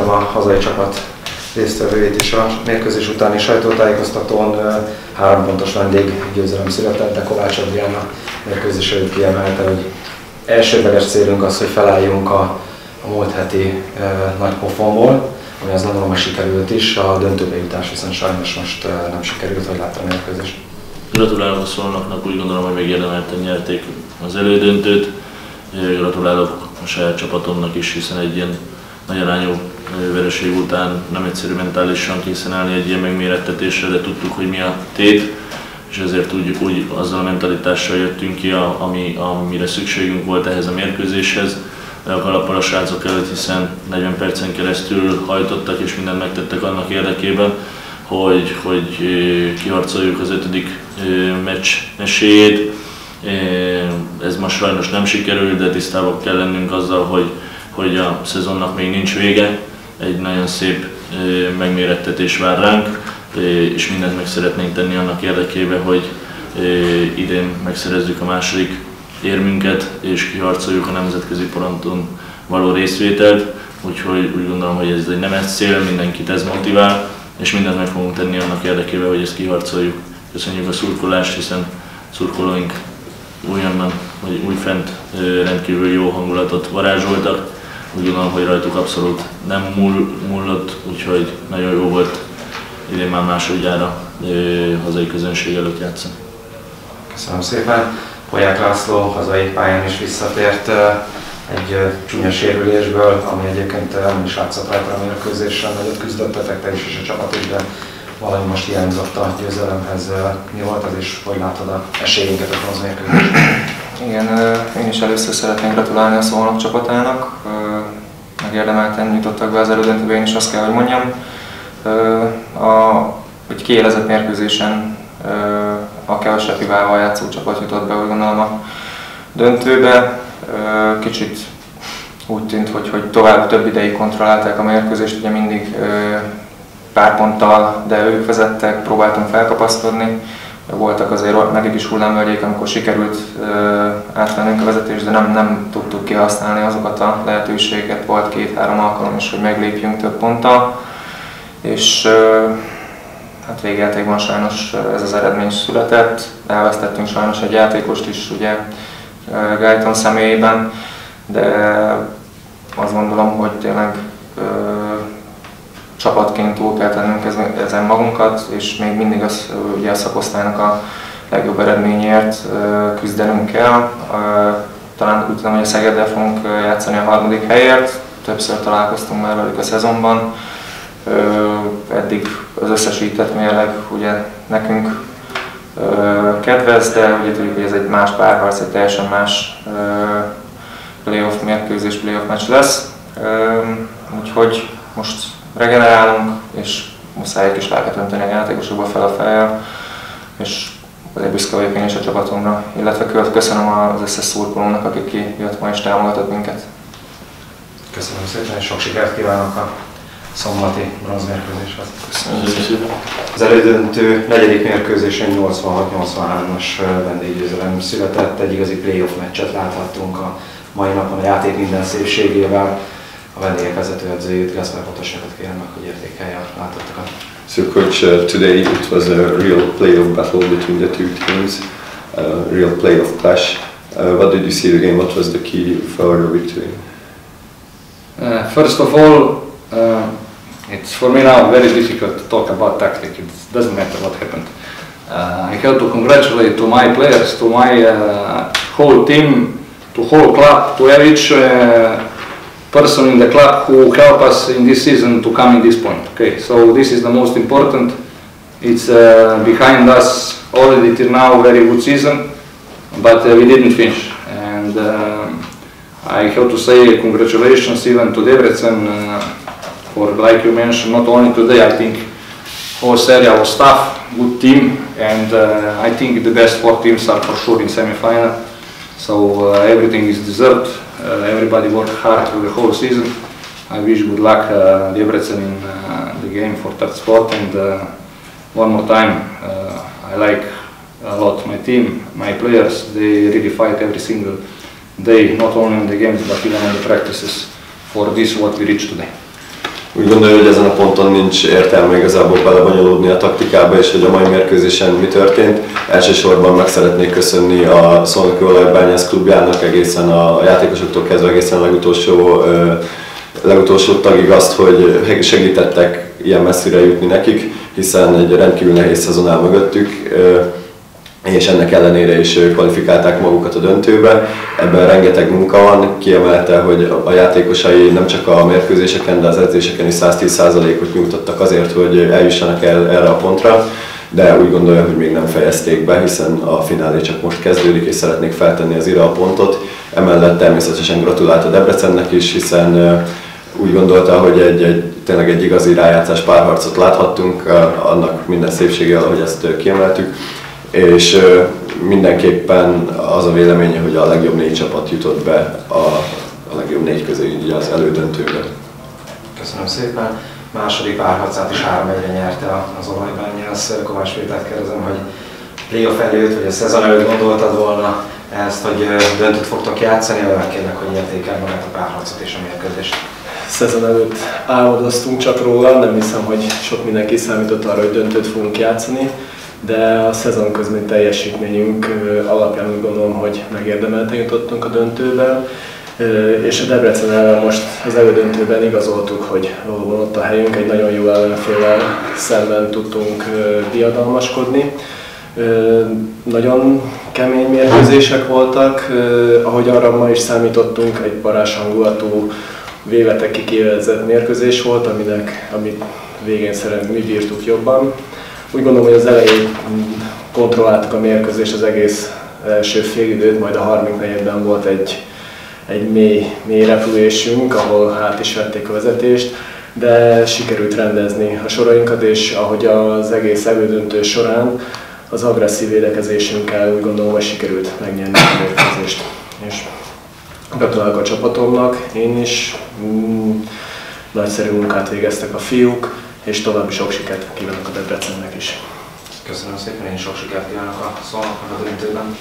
köszöntöm a hazai csapat résztvevőit is. A mérkőzés utáni sajtótájékoztatón 3 pontos vendéggyőzelem született, de Kovács Adrián a mérkőzés előtt kiemelte, hogy elsődleges célunk az, hogy felálljunk a múlt heti nagy pofonból, ami azt gondolom, hogy sikerült is, a döntőbe jutás viszont sajnos most nem sikerült, hogy láttam a mérkőzést. Gratulálok a Szolnoknak, úgy gondolom, hogy megérdemelten nyerték az elődöntőt. Gratulálok a saját csapatomnak is, hiszen egy ilyen nagy arányú vereség után nem egyszerű mentálisan készen állni egy ilyen megmérettetésre, de tudtuk, hogy mi a tét, és ezért tudjuk úgy azzal a mentalitással jöttünk ki, amire szükségünk volt ehhez a mérkőzéshez. Le a kalappal a srácok előtt, hiszen 40 percen keresztül hajtottak és mindent megtettek annak érdekében, hogy kiharcoljuk az 5. meccs esélyét. Ez most sajnos nem sikerült, de tisztában kell lennünk azzal, hogy a szezonnak még nincs vége. Egy nagyon szép megmérettetés vár ránk, és mindent meg szeretnénk tenni annak érdekében, hogy idén megszerezzük a második érmünket, és kiharcoljuk a nemzetközi poronton való részvételt. Úgyhogy úgy gondolom, hogy ez egy nemes cél, mindenkit ez motivál, és mindent meg fogunk tenni annak érdekében, hogy ezt kiharcoljuk. Köszönjük a szurkolást, hiszen szurkolóink újonnan, vagy újfent rendkívül jó hangulatot varázsoltak. Úgy gondolom, hogy rajtuk abszolút nem múlott, úgyhogy nagyon jó volt idén már másodjára hazai közönség előtt játszani. Köszönöm szépen. Polyák László hazai pályán is visszatért egy csúnya sérülésből, ami egyébként nem is látszott rajta a mérkőzésen, nagyot küzdöttetek te is és a csapat is, de valami most hiányzott a győzelemhez. Mi volt az, és hogy látod a esélyünket a bronzmérkőzésben? Igen, én is először szeretnék gratulálni a Szolnok csapatának. Megérdemelten jutottak be az elődöntőbe, én is azt kell, hogy mondjam. Egy kiélezett mérkőzésen a kevesebb hibával játszó csapat jutott be, úgy gondolom, a döntőbe. Kicsit úgy tűnt, hogy tovább több ideig kontrollálták a mérkőzést, ugye mindig pár ponttal, de ők vezettek, próbáltunk felkapaszkodni. Voltak azért nekik is hullámvölgyék, amikor sikerült átvennünk a vezetést, de nem tudtuk kihasználni azokat a lehetőségeket. Volt 2-3 alkalom is, hogy meglépjünk több ponttal. És hát végjátékban sajnos ez az eredmény született. Elvesztettünk sajnos egy játékost is, ugye Guyton személyében, de azt gondolom, hogy tényleg csapatként túl kell tennünk ezen magunkat, és még mindig ugye a szakosztálynak a legjobb eredményért küzdenünk kell. Talán úgy tudom, hogy a Szegeddel fogunk játszani a 3. helyért, többször találkoztunk már velük a szezonban. Eddig az összesített mérleg ugye nekünk kedvez, de ugye tudjuk, hogy ez egy más párharc, egy teljesen más playoff mérkőzés, playoff meccs lesz. Úgyhogy most regenerálunk, és muszáj egy kis lelket önteni a játékosokba fel a fejjel, és azért büszke vagyok én is a csapatomra, illetve köszönöm az összes szurkolónak, aki kijött ma és támogatott minket. Köszönöm szépen, és sok sikert kívánok a szombati bronzmérkőzéshez. Köszönöm szépen. Az elődöntő 4. mérkőzésen 86-83-as vendéggyőzelem született, egy igazi playoff meccset láthattunk a mai napon a játék minden szépségével. A vendégek vezetőedzőjét, Gáspár Potosnyakot kérem meg, hogy értékelje a látottakat. So coach, today it was a real playoff battle between the two teams, a real playoff clash. What did you see the game? What was the key for the victory? First of all, it's for me now very difficult to talk about tactics. It doesn't matter what happened. I have to congratulate to my players, to my whole team, to whole club, to each person in the club who helped us in this season to come in this point. Okay, so this is the most important. It's behind us already till now very good season, but we didn't finish. And I have to say congratulations even to Debrecen for, like you mentioned, not only today, I think whole serie, our staff, good team, and I think the best 4 teams are for sure in semi-final. So everything is deserved. Everybody worked hard through the whole season. I wish good luck Debrecen in the game for third spot. And one more time, I like a lot my team, my players. They really fight every single day, not only in the games but even in the practices for this what we reached today. úgy gondolja, hogy ezen a ponton nincs értelme igazából belebonyolódni a taktikába, és hogy a mai mérkőzésen mi történt. Elsősorban meg szeretnék köszönni a Szolnoki Olajbányász klubjának egészen a játékosoktól kezdve egészen a legutolsó tagig azt, hogy segítettek ilyen messzire jutni nekik, hiszen egy rendkívül nehéz szezon áll mögöttük, és ennek ellenére is kvalifikálták magukat a döntőbe. Ebben rengeteg munka van, kiemelte, hogy a játékosai nem csak a mérkőzéseken, de az edzéseken is 110%-ot nyújtottak azért, hogy eljussanak el erre a pontra, de úgy gondolja, hogy még nem fejezték be, hiszen a finálé csak most kezdődik, és szeretnék feltenni az ira a pontot. Emellett természetesen gratulált a Debrecennek is, hiszen úgy gondolta, hogy tényleg egy igazi rájátszás párharcot láthattunk, annak minden szépségével, hogy ezt kiemeltük. És mindenképpen az a véleménye, hogy a legjobb 4 csapat jutott be a legjobb 4 közé így az elődöntőbe. Köszönöm szépen. Második párharcát is 3-1-re nyerte az Olajbányász. Kovács Pétert kérdezem, hogy playoff előtt, vagy a szezon előtt gondoltad volna ezt, hogy döntőt fogtok játszani, vagy kérlek, hogy értékel magát a párharcot és a mérkőzést? Szezon előtt álmodoztunk csak róla, nem hiszem, hogy sok mindenki számított arra, hogy döntőt fogunk játszani, de a szezon közben teljesítményünk alapján úgy gondolom, hogy megérdemelten jutottunk a döntőben, és a Debrecen ellen most az elődöntőben igazoltuk, hogy valóban ott a helyünk, egy nagyon jó ellenféllel szemben tudtunk diadalmaskodni. Nagyon kemény mérkőzések voltak, ahogy arra ma is számítottunk, egy parázs hangulatú, véletekig kiélezett mérkőzés volt, amit végén szerintem mi bírtuk jobban. Úgy gondolom, hogy az elején kontrolláltuk a mérkőzést, az egész első félidőt, majd a 34-ben volt egy mély repülésünk, ahol át is vették a vezetést, de sikerült rendezni a sorainkat, és ahogy az egész elődöntő során az agresszív védekezésünkkel úgy gondolom, hogy sikerült megnyerni a mérkőzést. És gratulálok a csapatomnak, én is. Nagyszerű munkát végeztek a fiúk, és további sok sikert kívánok a Debrecennek is. Köszönöm szépen, én sok sikert kívánok a Szolnoknak a döntőben.